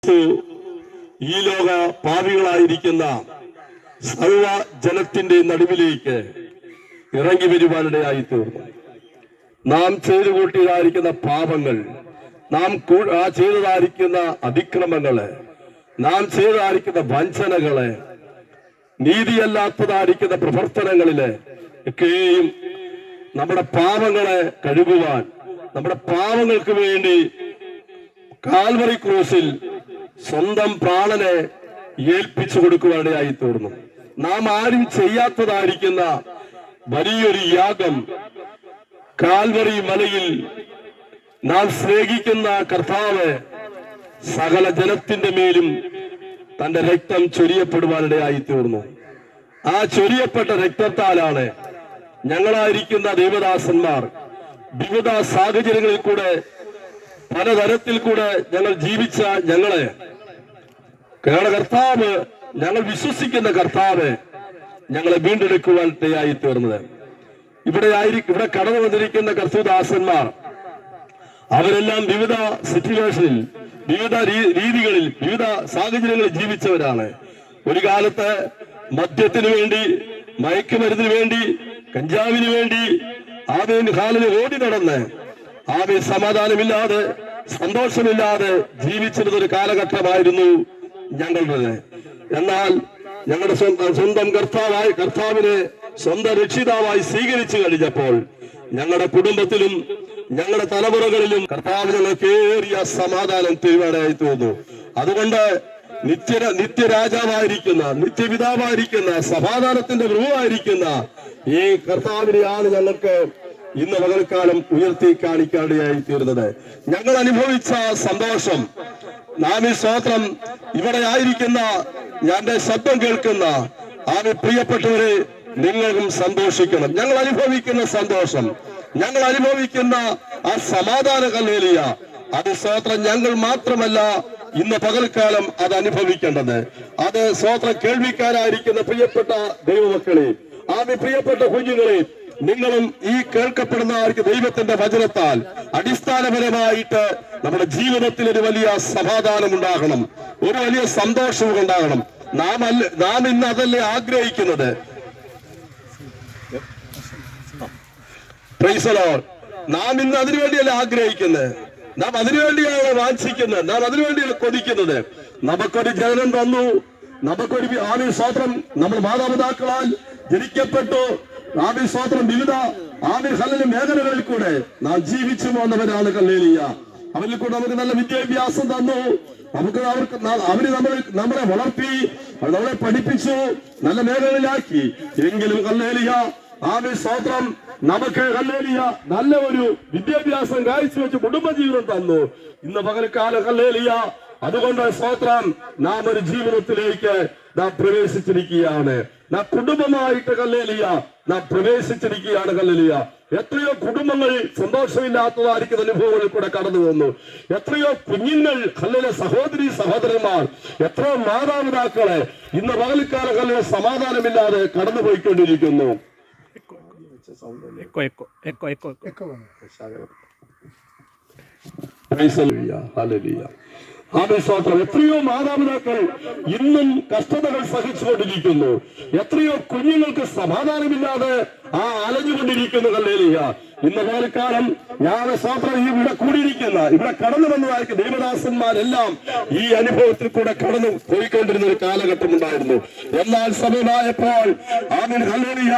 ഈ ലോക പാപികളായിരിക്കുന്ന സർവ ജനത്തിന്റെ നടുവിലേക്ക് ഇറങ്ങി വരുവാനിടയായി തീർന്നു. നാം ചെയ്തു കൂട്ടിയതായിരിക്കുന്ന പാപങ്ങൾ, നാം ചെയ്തതായിരിക്കുന്ന അതിക്രമങ്ങള്, നാം ചെയ്തതായിരിക്കുന്ന വഞ്ചനകള്, നീതിയല്ലാത്തതായിരിക്കുന്ന പ്രവർത്തനങ്ങളില് ഒക്കെയും നമ്മുടെ പാപങ്ങളെ കഴുകുവാൻ, നമ്മുടെ പാപങ്ങൾക്ക് വേണ്ടി കാൽവറി ക്രൂസിൽ സ്വന്തം പ്രാണനെ ഏൽപ്പിച്ചു കൊടുക്കുവാനിടയായി തീർന്നു. നാം ആരും ചെയ്യാത്തതായിരിക്കുന്ന വലിയൊരു യാഗം കാൽവറി മലയിൽ നാം സ്നേഹിക്കുന്ന കർത്താവ് സകല ജനത്തിന്റെ മേലും തന്റെ രക്തം ചൊരിയപ്പെടുവാനിടയായി തീർന്നു. ആ ചൊരിയപ്പെട്ട രക്തത്താലാണ് ഞങ്ങളായിരിക്കുന്ന ദേവദാസന്മാർ വിവിധ സാഹചര്യങ്ങളിൽ കൂടെ, പലതരത്തിൽ കൂടെ ഞങ്ങൾ ജീവിച്ച ഞങ്ങളെ കർത്താവ്, ഞങ്ങൾ വിശ്വസിക്കുന്ന കർത്താവ് ഞങ്ങളെ വീണ്ടെടുക്കുവാൻ ഇടയായി തീർന്നത്. ഇവിടെ കടന്നു വന്നിരിക്കുന്ന കർത്തൃദാസന്മാർ അവരെല്ലാം വിവിധ സിറ്റുവേഷനിൽ, വിവിധ രീതികളിൽ, വിവിധ സാഹചര്യങ്ങളിൽ ജീവിച്ചവരാണ്. ഒരു കാലത്ത് മദ്യത്തിന് വേണ്ടി, മയക്കുമരുന്നിന് വേണ്ടി, കഞ്ചാവിന് വേണ്ടി കാലിന് ഓടി നടന്ന് സമാധാനമില്ലാതെ, സന്തോഷമില്ലാതെ ജീവിച്ചിരുന്ന ഒരു കാലഘട്ടമായിരുന്നു ഞങ്ങളുടേത്. എന്നാൽ ഞങ്ങളുടെ സ്വന്തം കർത്താവിനെ സ്വന്തം രക്ഷിതാവായി സ്വീകരിച്ചു കഴിഞ്ഞപ്പോൾ ഞങ്ങളുടെ കുടുംബത്തിലും ഞങ്ങളുടെ തലമുറകളിലും കർത്താവ് ഞങ്ങൾക്ക് ഏറിയ സമാധാനം തരുവാനായി തോന്നുന്നു. അതുകൊണ്ട് നിത്യരാജാവായിരിക്കുന്ന, നിത്യപിതാവായിരിക്കുന്ന, സമാധാനത്തിന്റെ ഗൃഹമായിരിക്കുന്ന ഈ കർത്താവിനെയാണ് ഞങ്ങൾക്ക് ഇന്ന് പകൽക്കാലം ഉയർത്തി കാണിക്കാനിടയായി തീർന്നത്. ഞങ്ങൾ അനുഭവിച്ച സന്തോഷം, നാം ഈ സ്തോത്രം ഇവിടെ ആയിരിക്കുന്ന, എന്റെ ശബ്ദം കേൾക്കുന്ന പ്രിയപ്പെട്ടവരെ, നിങ്ങളും സന്തോഷിക്കണം. ഞങ്ങൾ അനുഭവിക്കുന്ന സന്തോഷം, ഞങ്ങൾ അനുഭവിക്കുന്ന ആ സമാധാന ഹല്ലേലൂയ, അത് സ്തോത്രം ഞങ്ങൾ മാത്രമല്ല ഇന്ന് പകൽക്കാലം അത് അനുഭവിക്കേണ്ടത്. അത് സ്തോത്രം കേൾവിക്കാരായിരിക്കുന്ന പ്രിയപ്പെട്ട ദൈവമക്കളെ, പ്രിയപ്പെട്ട കുഞ്ഞുങ്ങളെ, നിങ്ങളും ഈ കേൾക്കപ്പെടുന്ന ദൈവത്തിന്റെ വചനത്താൽ അടിസ്ഥാനപരമായിട്ട് നമ്മുടെ ജീവിതത്തിൽ ഒരു വലിയ സമാധാനം ഉണ്ടാകണം, ഒരു വലിയ സന്തോഷവും ഉണ്ടാകണം. നാം ഇന്ന് അതല്ലേ ആഗ്രഹിക്കുന്നത്. നാം ഇന്ന് അതിനുവേണ്ടിയല്ല ആഗ്രഹിക്കുന്നത്, നാം അതിനുവേണ്ടിയാണ് വാഞ്ചിക്കുന്നത്, നാം അതിനുവേണ്ടിയാണ് കൊതിക്കുന്നത്. നമുക്കൊരു ജനനം തന്നു, നമുക്കൊരു സ്തോത്രം നമ്മൾ മാതാപിതാക്കളാൽ ജനിക്കപ്പെട്ടു. സ്തോത്രം വിവിധ മേഖലകളിൽ കൂടെ നാം ജീവിച്ചു പോകുന്നവരാണ് ഹല്ലേലൂയ. അവരിൽ കൂടെ നമുക്ക് നല്ല വിദ്യാഭ്യാസം തന്നു, അവര് നമ്മളെ വളർത്തി, നമ്മളെ പഠിപ്പിച്ചു, നല്ല മേഖലയിലാക്കി. എങ്കിലും ഹല്ലേലൂയ, സ്തോത്രം നമുക്ക് ഹല്ലേലൂയ നല്ല ഒരു വിദ്യാഭ്യാസം കാഴ്ചവെച്ച് കുടുംബജീവിതം തന്നു. ഇന്ന് പകൽക്കാലം ഹല്ലേലൂയ, അതുകൊണ്ട് സ്തോത്രം നാം ഒരു ജീവിതത്തിലേക്ക് നാം പ്രവേശിച്ചിരിക്കുകയാണ്. നാം കുടുംബമായിട്ട് ഹല്ലേലൂയ നാം പ്രവേശിച്ചിരിക്കുകയാണ് ഹല്ലേലൂയ. എത്രയോ കുടുംബങ്ങൾ സന്തോഷമില്ലാത്തതായിരിക്കുന്ന അനുഭവങ്ങളിൽ കൂടെ കടന്നു വന്നു. എത്രയോ കുഞ്ഞുങ്ങൾ ഹല്ലേലൂയ, സഹോദരി സഹോദരന്മാർ, എത്രയോ മാതാപിതാക്കളെ ഇന്ന് പകൽക്കാലം ഹല്ലേലൂയ സമാധാനമില്ലാതെ കടന്നുപോയിക്കൊണ്ടിരിക്കുന്നു. എത്രയോ മാതാപിതാക്കൾ ഇന്നും കഷ്ടതകൾ സഹിച്ചുകൊണ്ടിരിക്കുന്നു. എത്രയോ കുഞ്ഞുങ്ങൾക്ക് സമാധാനമില്ലാതെ അലഞ്ഞുകൊണ്ടിരിക്കുന്നു ഹല്ലേലൂയ. ഇന്ന് കാലക്കാലം ഇവിടെ കൂടിയിരിക്കുന്ന, ഇവിടെ കടന്നു വന്നതായിരിക്കും ദൈവദാസന്മാരെല്ലാം ഈ അനുഭവത്തിൽ കൂടെ കടന്നു പോയിക്കൊണ്ടിരുന്ന ഒരു കാലഘട്ടം ഉണ്ടായിരുന്നു. എന്നാൽ സമയമായപ്പോൾ ഹല്ലേലൂയ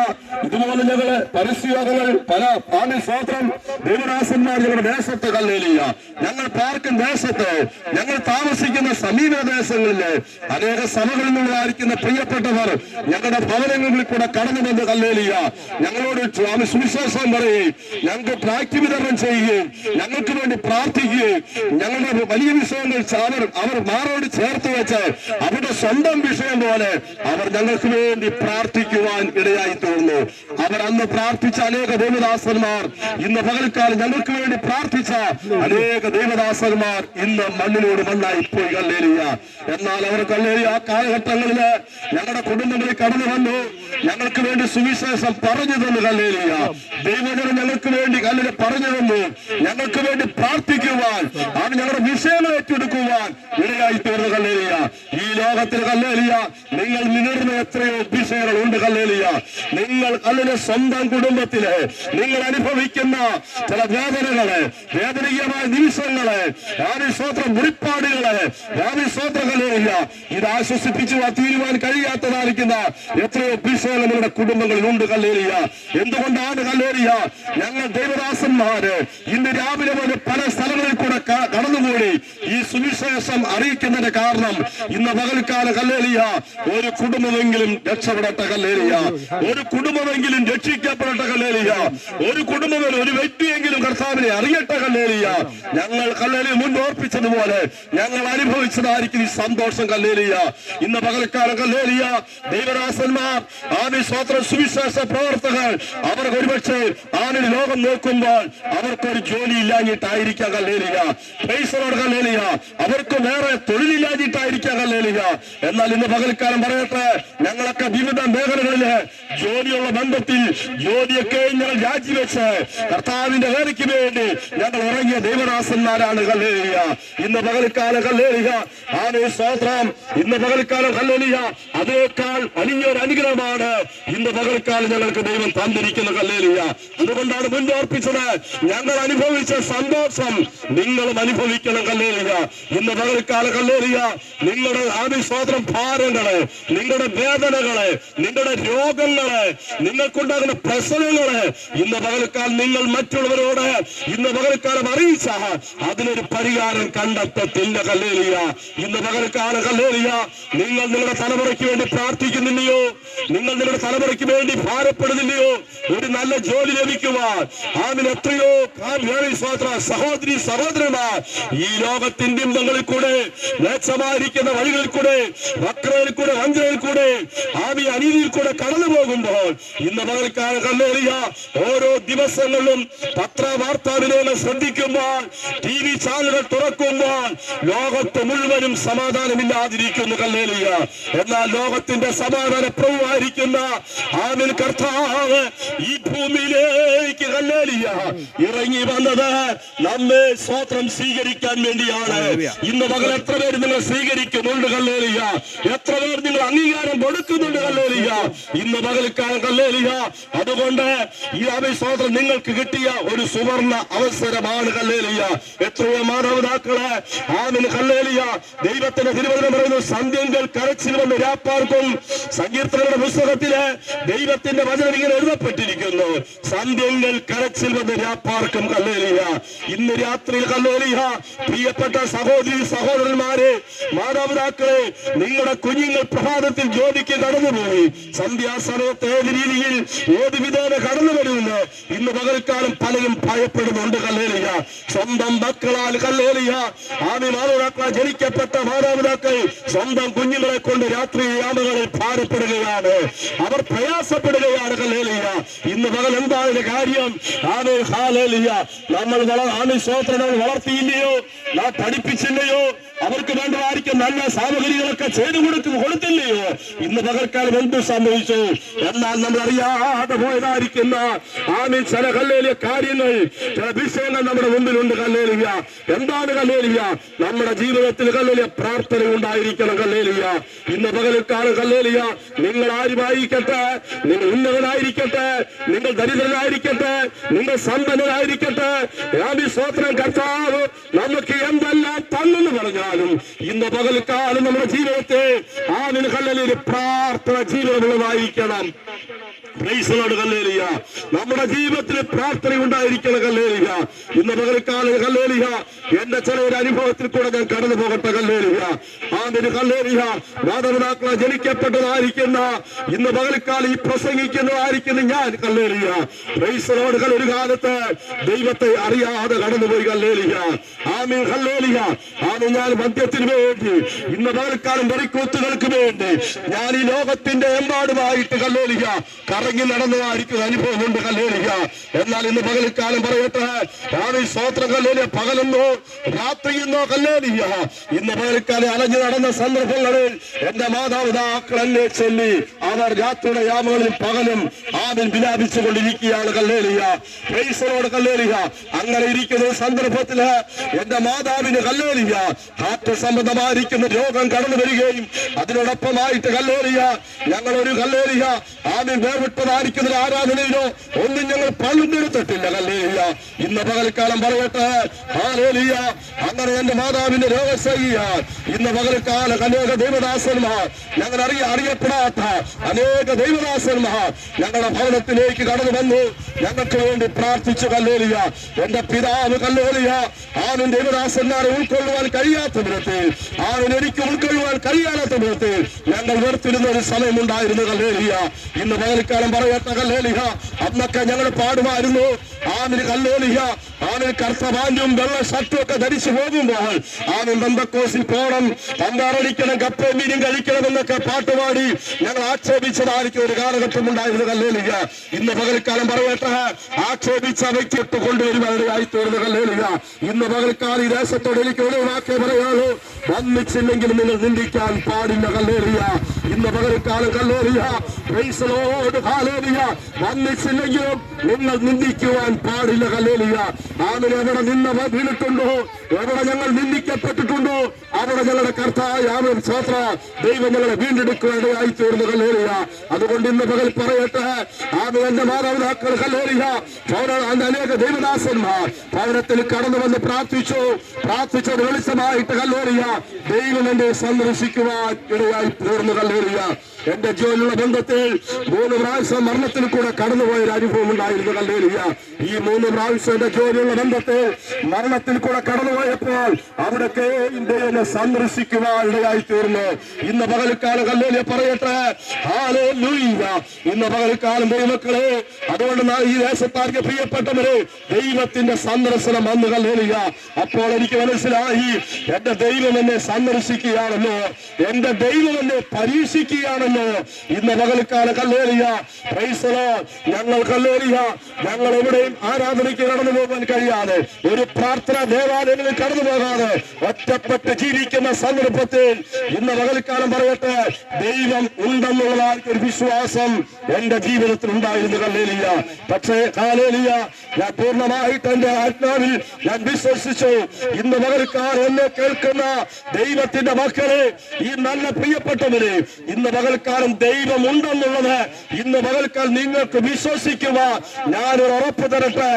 ഇതുപോലെ ഞങ്ങള് പരസ്യങ്ങൾ പല സ്തോത്രം ദൈവദാസന്മാർ ഞങ്ങളുടെ ദേശത്ത് ഹല്ലേലൂയ, ഞങ്ങൾ പാർക്കും ദേശത്ത്, ഞങ്ങൾ താമസിക്കുന്ന സമീപ ദേശങ്ങളില് അനേക സഭകളിൽ നിന്നുള്ളതായിരിക്കുന്ന പ്രിയപ്പെട്ടവർ ഞങ്ങളുടെ ഭവനങ്ങളിൽ കൂടെ കടന്നു വന്ന് ഹല്ലേലൂയ ഞങ്ങളോട് സുവിശേഷം പറയുകയും, ഞങ്ങൾക്ക് ട്രാക്ട് വിതരണം ചെയ്യുകയും, ഞങ്ങൾക്ക് വേണ്ടി പ്രാർത്ഥിക്കുകയും, ഞങ്ങളുടെ വലിയ വിഷയങ്ങൾ അവർ മാറോട് ചേർത്ത് വെച്ച് അവരുടെ സ്വന്തം വിഷയം പോലെ അവർ ഞങ്ങൾക്ക് വേണ്ടി പ്രാർത്ഥിക്കുവാൻ ഇടയായി തോന്നുന്നു. അവർ അന്ന് പ്രാർത്ഥിച്ച അനേക ദൈവദാസന്മാർ, ഇന്ന് പകൽക്കാലം ഞങ്ങൾക്ക് വേണ്ടി പ്രാർത്ഥിച്ച അനേക ദൈവദാസന്മാർ ഇന്ന് മണ്ണിനോട് മണ്ണായി പോയി ഹല്ലേലൂയ. എന്നാൽ അവർക്ക് ഹല്ലേലൂയ ആ കാലഘട്ടങ്ങളില് ഞങ്ങളുടെ കുടുംബങ്ങളിൽ കടന്നു വന്നു, ഞങ്ങൾക്ക് വേണ്ടി സുവിശേഷം പറഞ്ഞു തന്നു ഹല്ലേലൂയ. ദൈവജനം ഞങ്ങൾക്ക് വേണ്ടി ഹല്ലേലൂയ പറഞ്ഞു ഇടയാകുന്നു. ഞങ്ങൾക്ക് വേണ്ടി പ്രാർത്ഥിക്കുവാൻ, അവൻ ഞങ്ങളുടെ വിഷയങ്ങൾ ഏറ്റെടുക്കുവാൻ ഇടയായി തീർന്നു. ഹല്ലേലൂയ. ഈ ലോകത്തിൽ ഹല്ലേലൂയ നിങ്ങൾ നിന്നിരുന്ന എത്രയോ വിഷയങ്ങൾ ഉണ്ട്. ഹല്ലേലൂയ. നിങ്ങൾ അതിന് സ്വന്തം കുടുംബത്തില് നിങ്ങൾ അനുഭവിക്കുന്ന ചില വേദനകള്, വേദനീയമായ നിമിഷങ്ങള്, സ്വോത്രം മുറിപ്പാടുകള്, സ്വോത്രം ഹല്ലേലൂയ ഇത് ആശ്വസിപ്പിച്ചു തീരുവാൻ കഴിയാത്തതായിരിക്കുന്ന എത്രയോ വിഷയങ്ങൾ നിങ്ങളുടെ കുടുംബങ്ങളിൽ ഉണ്ട്. ഹല്ലേലൂയ. എന്തുകൊണ്ടാണ് ഹല്ലേലൂയ ഞങ്ങൾ ദൈവദാസന്മാര് ഇന്ന് രാവിലെ മുതൽ പല സ്ഥലങ്ങളിൽ കൂടെ കടന്നുകൂടി ഈ സുവിശേഷം അറിയിക്കുന്നതിന്റെ കാരണം ഇന്ന് പകൽക്കാലം ഹല്ലേലൂയ ഒരു കുടുംബമെങ്കിലും രക്ഷപ്പെടട്ടെ. ഹല്ലേലൂയ. ഒരു കുടുംബമെങ്കിലും രക്ഷിക്കപ്പെടട്ടെ. ഹല്ലേലൂയ. ഒരു കുടുംബമെങ്കിലും ഒരു വ്യക്തിയെങ്കിലും കർത്താവിനെ അറിയട്ടെ. ഹല്ലേലൂയ. ഞങ്ങൾ ഹല്ലേലൂയ മുൻ ഓർപ്പിച്ചതുപോലെ ഞങ്ങൾ അനുഭവിച്ചതായിരിക്കും ഈ സന്തോഷം. ഹല്ലേലൂയ. ഇന്ന് പകൽക്കാലം ഹല്ലേലൂയ ദൈവദാസന്മാർ സ്വോത്രം സുവിശേഷ പ്രവർത്തകർ അവർക്ക് ഒരുപക്ഷെ ലോകം നോക്കുമ്പോൾ അവർക്കൊരു ജോലി ഇല്ലാഞ്ഞിട്ടായിരിക്കാം. Hallelujah. Praise the lord. Hallelujah. അവർക്ക് വേറെ തൊഴിലില്ലാഞ്ഞിട്ടായിരിക്കാം. ഹല്ലേലൂയ. എന്നാൽ ഇന്ന് പകൽക്കാലം പറയട്ടെ, ഞങ്ങളൊക്കെ വിവിധ മേഖലകളില് ജോലിയുള്ള ബന്ധത്തിൽ ജോലിയൊക്കെ ഞങ്ങൾ രാജിവെച്ച് കർത്താവിന്റെ വേലയ്ക്ക് വേണ്ടി ഞങ്ങൾ ഇറങ്ങിയ ദൈവദാസന്മാരാണ്. ഹല്ലേലൂയ. ഇന്ന് പകൽക്കാലം ഹല്ലേലൂയ സ്തോത്രം. ഇന്ന് പകൽക്കാലം ഹല്ലേലൂയ അതേക്കാൾ വലിയൊരു അനുഗ്രഹമാണ് ഇന്ന് പകൽക്കാലം ഞങ്ങൾക്ക് ദൈവം തന്നിരിക്കുന്ന. ഹല്ലേലൂയ. അതുകൊണ്ടാണ് മുൻപോർപ്പിച്ചത്, ഞങ്ങൾ അനുഭവിച്ച സന്തോഷം നിങ്ങളും അനുഭവിക്കണം. ഹല്ലേലൂയ. ഇന്ന് പകൽക്കാലം ഹല്ലേലൂയ നിങ്ങളുടെ സ്തോത്രം ഭാരങ്ങള്, നിങ്ങളുടെ വേദനകള്, നിങ്ങളുടെ രോഗങ്ങള്, നിങ്ങൾക്കുണ്ടാകുന്ന പ്രശ്നങ്ങള് ഇന്ന് പകൽക്കാലം നിങ്ങൾ മറ്റുള്ളവരോട് ഇന്ന് പകൽക്കാലം അറിയിച്ച അതിനൊരു പരിഹാരം കണ്ടെത്തത്തില്ല. ഹല്ലേലൂയ. ഇന്ന് പകൽക്കാലം ഹല്ലേലൂയ നിങ്ങൾ നിങ്ങളുടെ തലമുറയ്ക്ക് വേണ്ടി പ്രാർത്ഥിക്കുന്നില്ലയോ? നിങ്ങൾ നിങ്ങളുടെ തലമുറയ്ക്ക് വേണ്ടി ഭാരപ്പെടുന്നില്ലയോ? ഒരു നല്ല ജോലി ലഭിക്കുവാൻ എത്രയോ സഹോദരി സഹോദരന്മാർ ഈ ലോകത്തിന്റെ ഇമ്പങ്ങളിൽ കൂടെ, മ്ലേച്ഛമായിരിക്കുന്ന വഴികളിൽ കൂടെ, വക്രയിൽ കൂടെ, വഞ്ചനയിൽ കൂടെ, അനീതിയിൽ കൂടെ കടന്നു പോകുമ്പോൾ ഇന്ന് പകൽക്കാലം ഹല്ലേലൂയ ഓരോ ദിവസങ്ങളിലും പത്രവാർത്താവിനോട് ശ്രദ്ധിക്കുമ്പോൾ, TV ചാനലുകൾ തുറക്കുമ്പോൾ ലോകത്ത് മുഴുവനും സമാധാനമില്ലാതിരിക്കുന്നു. ഹല്ലേലൂയ. എന്നാൽ ലോകത്തിന്റെ സമാധാന പ്രഭുവായിരിക്കുന്ന കർത്താവ് ഈ ഭൂമിയിലേക്ക് ഹല്ലേലൂയ ഇറങ്ങി വന്നത് നമ്മെ സ്വോത്രം സ്വീകരിക്കാൻ വേണ്ടിയാണ്. ഇന്ന് പകൽ എത്ര പേര് നിങ്ങൾ സ്വീകരിക്കുന്നുണ്ട്? ഹല്ലേലൂയ. എത്ര പേർ നിങ്ങൾ അംഗീകാരം കൊടുക്കുന്നുണ്ട്? ഹല്ലേലൂയ. ഇന്ന് പകൽക്കാലം ഹല്ലേലൂയ അതുകൊണ്ട് ഈ സ്വോത്രം നിങ്ങൾക്ക് കിട്ടിയ ഒരു സുവർണ അവസരമാണ്. ഹല്ലേലൂയ. എത്രയോ മാതാപിതാക്കള് ഹല്ലേലൂയ ദൈവത്തിന്റെ തിരുവചനം പറയുന്നു, സന്ധ്യങ്ങൾ കരച്ചിൽ വന്ന് രാപ്പാർക്കും. സങ്കീർത്തനങ്ങളുടെ പുസ്തകത്തില് ദൈവത്തിന്റെ വചനം ഇങ്ങനെ എഴുതപ്പെട്ടിരിക്കുന്നു, സന്ധ്യങ്ങൾ കരച്ചിൽ വന്ന് രാപ്പാർക്കും. ഹല്ലേലൂയ. ഇന്ന് രാത്രിയിൽ ഹല്ലേലൂയ പ്രിയപ്പെട്ട സഹോദരി സഹോദരന്മാരെ, മാതാപിതാക്കളെ, നിങ്ങളുടെ കുഞ്ഞുങ്ങൾ പ്രഭാതത്തിൽ ജോലിക്ക് കടന്നുപോയി സന്ധ്യാസമയത്ത് ഏത് രീതിയിൽ ഏത് വിധേന കടന്നു വരുമെന്ന് ഇന്ന് പകൽക്കാലം പലരും ഭയപ്പെടുന്നുണ്ട്. ഹല്ലേലൂയ. സ്വന്തം മക്കളാൽ ഹല്ലേലൂയ മാതാപിതാക്കളാൽ ജനിക്കപ്പെട്ട മാതാപിതാക്കൾ സ്വന്തം കുഞ്ഞുങ്ങളെ കൊണ്ട് രാത്രി യാമങ്ങളിൽ ഭാരപ്പെടുകയാണ്, അവർ പ്രയാസപ്പെടുകയാണ്. ഹല്ലേലൂയ. ഇന്ന് പകൽ എന്താണ് കാര്യം? ഹല്ലേലൂയ നമ്മൾ സ്വോത്രം വളർത്തിയില്ലയോ? നാം പഠിപ്പിച്ചില്ലയോ? അവർക്ക് വേണ്ടതായിരിക്കും നല്ല സാമഗ്രികളൊക്കെ ചെയ്തു കൊടുത്തില്ലയോ? ഇന്ന് പകൽക്കാലം എന്ത് സംഭവിച്ചു? എന്നാൽ നമ്മൾ അറിയാതെ പോയതായിരിക്കുന്ന ചില ഹല്ലേലൂയ കാര്യങ്ങൾ, ചില വിഷയങ്ങൾ നമ്മുടെ മുമ്പിലുണ്ട്. ഹല്ലേലൂയ. എന്താണ് ഹല്ലേലൂയ? നമ്മുടെ ജീവിതത്തിൽ ഹല്ലേലൂയ പ്രാർത്ഥന ഉണ്ടായിരിക്കണം. ഹല്ലേലൂയ. ഇന്ന് പകൽക്കാലം ഹല്ലേലൂയ നിങ്ങൾ ആരുമായിരിക്കട്ടെ, നിങ്ങൾ ഉന്നതനായിരിക്കട്ടെ, നിങ്ങൾ ദരിദ്രനായിരിക്കട്ടെ, നിങ്ങൾ സമ്പന്നനായിരിക്കട്ടെ, സ്വോത്രം കർത്താവ് നമുക്ക് എന്തെല്ലാം തന്നെന്ന് പറഞ്ഞാലും ഇന്ന് പകൽക്കാലം നമ്മുടെ ജീവിതത്തെ ഹല്ലേലൂയ പ്രാർത്ഥന ജീവിതമുള്ളതായിരിക്കണം. ഹല്ലേലൂയ. നമ്മുടെ ജീവിതത്തിൽ പ്രാർത്ഥന ഉണ്ടായിരിക്കണം. ഹല്ലേലൂയ. ഇന്ന് പകൽക്കാലം ഹല്ലേലൂയ എന്റെ ചില ഒരു അനുഭവത്തിൽ കൂടെ ഞാൻ കടന്നു പോകട്ടെ. ഹല്ലേലൂയ. ഹല്ലേലൂയ മാതാപിതാക്കളെ ജനിക്കപ്പെട്ടതായിരിക്കുന്ന ഇന്ന് പകൽക്കാലം ഈ പ്രസംഗിക്കുന്നതായിരിക്കുന്ന ഞാൻ ഹല്ലേലൂയ ഒരു കാലത്ത് ദൈവത്തെ അറിയാതെ കടന്നുപോയി. ഹല്ലേലൂയ. ഹല്ലേലൂയ. ഞാൻ മദ്യത്തിന് വേണ്ടി, ഇന്ന് പകൽക്കാലം വെറിക്കൂത്തുകൾക്ക് വേണ്ടി ഞാൻ ഈ ലോകത്തിന്റെ എമ്പാടുമായിട്ട് ഹല്ലേലൂയ കറങ്ങി നടന്നതായിരിക്കും അനുഭവമുണ്ട്. ഹല്ലേലൂയ. എന്നാൽ ഇന്ന് പകൽക്കാലം പറയട്ടെ, സ്വോത്രം ഹല്ലേലൂയ പകലെന്നോ രാത്രിയെന്നോ ഹല്ലേലൂയ ഇന്ന് പകൽക്കാലം അലഞ്ഞു നടന്ന സന്ദർഭങ്ങളിൽ എന്റെ മാതാപിതാക്കൾ എന്നെ ചൊല്ലി അവർ രാത്രിയുടെ യാമങ്ങളിലും പകലും ആമേൻ വിലാപിച്ചു കൊണ്ടിരിക്കുകയാണ്. Hallelujah, praise the lord, hallelujah. അങ്ങനെ ഇരിക്കുന്ന സന്ദർഭത്തില് എന്റെ മാതാവിന് ഹല്ലേലൂയ ഹാർട്ട് സംബന്ധമായിരിക്കുന്ന രോഗം കടന്നു വരികയും അതിനോടൊപ്പമായിട്ട് ഹല്ലേലൂയ ഞങ്ങൾ ഒരു ഹല്ലേലൂയ ആമേൻ വേർവിട്ടതായിരിക്കുന്ന ഒരു ആരാധനയിലോ ഒന്നും ഞങ്ങൾ പങ്കെടുത്തിട്ടില്ല. ഹല്ലേലൂയ, ഇന്ന് പകൽക്കാലം പറയട്ടെ ഹല്ലേലൂയ. അങ്ങനെ എന്റെ മാതാവിന്റെ രോഗശൈലിയ ഇന്ന് പകൽക്കാലം അനേക ദൈവദാസന്മാർ ഞങ്ങൾ അറിയപ്പെടാത്ത അനേക ദൈവദാസന്മാർ ഞങ്ങളുടെ ഭവനത്തിലേക്ക് കടന്നു വന്നു ഞങ്ങൾക്ക് വേണ്ടി പ്രാർത്ഥിച്ചു. ഹല്ലേലൂയ, എന്റെ പിതാവ് ഹല്ലേലൂയ ആനും ദൈവദാസന്മാരെ ഉൾക്കൊള്ളുവാൻ കഴിയാത്ത വിധത്തിൽ എനിക്ക് ഉൾക്കൊള്ളുവാൻ കഴിയാത്ത വിധത്തിൽ ഞങ്ങൾ വെറുത്തിരുന്ന ഒരു സമയമുണ്ടായിരുന്നു. ഹല്ലേലൂയ, ഇന്ന് പകൽക്കാലം പറയട്ടെ ഹല്ലേലൂയ. അന്നൊക്കെ ഞങ്ങൾ പാടുമായിരുന്നു ആമിന് ഹല്ലേലൂയ ആമിന് കർത്തവാന്യും വെള്ള ഷർട്ടും ഒക്കെ ധരിച്ചു പോകുമ്പോൾ ആമിൻ ബന്ധക്കോസിൽ പോകണം, പണ്ടാറടിക്കണം, കപ്പയും മീനും കഴിക്കണം എന്നൊക്കെ പാട്ടുപാടി ഞങ്ങൾ ആക്ഷേപിച്ചതായിരിക്കും ഒരു കാലഘട്ടം ഉണ്ടായിരുന്നു. ഹല്ലേലൂയ, ഇന്ന് പകൽക്കാലം പറയട്ടെ ആക്ഷേപിച്ച വ്യക്തിത്വം കൊണ്ടുവരുവാനായി തീർന്നു. ഹല്ലേലൂയ, ഇന്ന് പകൽക്കാലം ഈ ദേശത്തോട് എനിക്ക് ഒരു വാക്കേ പറയാളൂ, വന്നിച്ചില്ലെങ്കിലും നിങ്ങൾ നിന്ദിക്കാൻ പാടില്ല. ഹല്ലേലൂയ, ഇന്ന് പകൽക്കാലം hallelujah praise the lord, hallelujah വന്നിച്ചില്ലെങ്കിലും നിങ്ങൾ നിന്ദിക്കുവാൻ പാടില്ല. ഹല്ലേലൂയ, ആമിന് എവിടെ നിന്ന് വീണിട്ടുണ്ടോ, എവിടെ ഞങ്ങൾ നിന്ദിക്കപ്പെട്ടിട്ടുണ്ടോ അവിടെ ഞങ്ങളുടെ കർത്താവ് ആമേൻ സ്തോത്ര ദൈവം ഞങ്ങളെ വീണ്ടെടുക്കുവാനായി തീർന്നു. ഹല്ലേലൂയ, അതുകൊണ്ട് ഇന്ന് പകൽ പറയട്ടെ ആമേൻ എന്റെ മാതാപിതാക്കൾ ഹല്ലേലൂയ അനേക ദൈവദാസന്മാർ ഭവനത്തിൽ കടന്നു വന്ന് പ്രാർത്ഥിച്ചത് വെളിച്ചമായിട്ട് ഹല്ലേലൂയ ദൈവം എന്നെ സന്ദർശിക്കുവാൻ ഇടയായി തീർന്നു. ഹല്ലേലൂയ, എന്റെ ജോലിയുള്ള ബന്ധത്തിൽ 3 പ്രാവശ്യം മരണത്തിൽ കൂടെ കടന്നുപോയൊരു അനുഭവം ഉണ്ടായിരുന്നു. ഹല്ലേലൂയ, ഈ 3 പ്രാവശ്യം എന്റെ ജോലിയുള്ള ബന്ധത്തിൽ മരണത്തിൽ കൂടെ കടന്നുപോയപ്പോൾ അവിടൊക്കെ എന്നെ സന്ദർശിക്കുവാൻ ഇടയായി തീർന്നു. ഇന്ന് പകൽക്കാലം ഹല്ലേലൂയ പറയട്ടെ ഹല്ലേലൂയ, ഇന്ന് പകൽക്കാലം ദൈവമക്കളെ അതുകൊണ്ട് ഈ ദേശത്താർക്ക് പ്രിയപ്പെട്ടവരെ ദൈവത്തിന്റെ സന്ദർശനം വന്നു. ഹല്ലേലൂയ, അപ്പോൾ എനിക്ക് മനസ്സിലായി എന്റെ ദൈവം എന്നെ സന്ദർശിക്കുകയാണല്ലോ, എന്റെ ദൈവം എന്നെ പരീക്ഷിക്കുകയാണല്ലോ. ഇന്ന് പകൽക്കാലം ഹല്ലേലൂയ പ്രൈസ് ദി ലോർഡ് ഞങ്ങൾ ഹല്ലേലൂയ ഞങ്ങൾ എവിടെയും ആരാധനയ്ക്ക് കടന്നു പോകാൻ കഴിയാതെ ഒരു പ്രാർത്ഥന ദേവാലയങ്ങളിൽ കടന്നു പോകാതെ ഒറ്റപ്പെട്ട് ജീവിക്കുന്ന സന്ദർഭത്തിൽ ഇന്ന് പകൽക്കാലം പറയട്ടെ ദൈവം ഉണ്ടെന്നുള്ളതായിരിക്കും ഒരു വിശ്വാസം എന്റെ ജീവിതത്തിൽ ഉണ്ടായിരുന്നു. ഹല്ലേലൂയ, പക്ഷേ ഹല്ലേലൂയ ഞാൻ പൂർണ്ണമായിട്ട് എന്റെ ആത്മാവിൽ ഞാൻ വിശ്വസിച്ചു. ഇന്ന് പകൽക്കാലം എന്നെ കേൾക്കുന്ന ദൈവത്തിന്റെ മക്കളെ, ഈ നല്ല പ്രിയപ്പെട്ടവരെ, ഇന്ന് പകൽക്കാലം ദൈവം ഉണ്ടെന്നുള്ളത് ഇന്ന് പകൽക്കാലം നിങ്ങൾക്ക് വിശ്വസിക്കുക. ഞാനൊരു ഉറപ്പ് തരട്ടെ,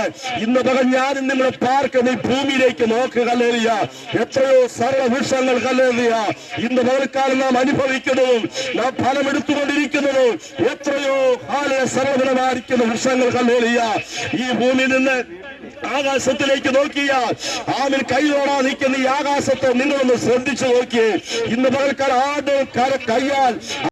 ഇന്ന് പകൽ ഞാനും നിങ്ങൾ പാർക്കുന്ന ഈ ഭൂമിയിലേക്ക് നോക്കുക. ഹല്ലേലൂയ, എത്രയോ സർവ്വ വൃക്ഷങ്ങൾ ഹല്ലേലൂയ ഇന്ന് പകൽക്കാലം നാം അനുഭവിക്കുന്നതും നാം ഫലമെടുത്തുകൊണ്ടിരിക്കുന്നതും എത്രയോ സർവ്വഫലമായിരിക്കുന്ന വൃക്ഷങ്ങൾ ഹല്ലേലൂയ ഈ ഭൂമിയിൽ നിന്ന് ആകാശത്തിലേക്ക് നോക്കിയാൽ ആമിൻ കൈയോടാ നിൽക്കുന്ന ഈ ആകാശത്തെ നിങ്ങളൊന്ന് ശ്രദ്ധിച്ചു നോക്കിയേ. ഇന്ന് പകൽക്കാലം ആട് കയ്യാൽ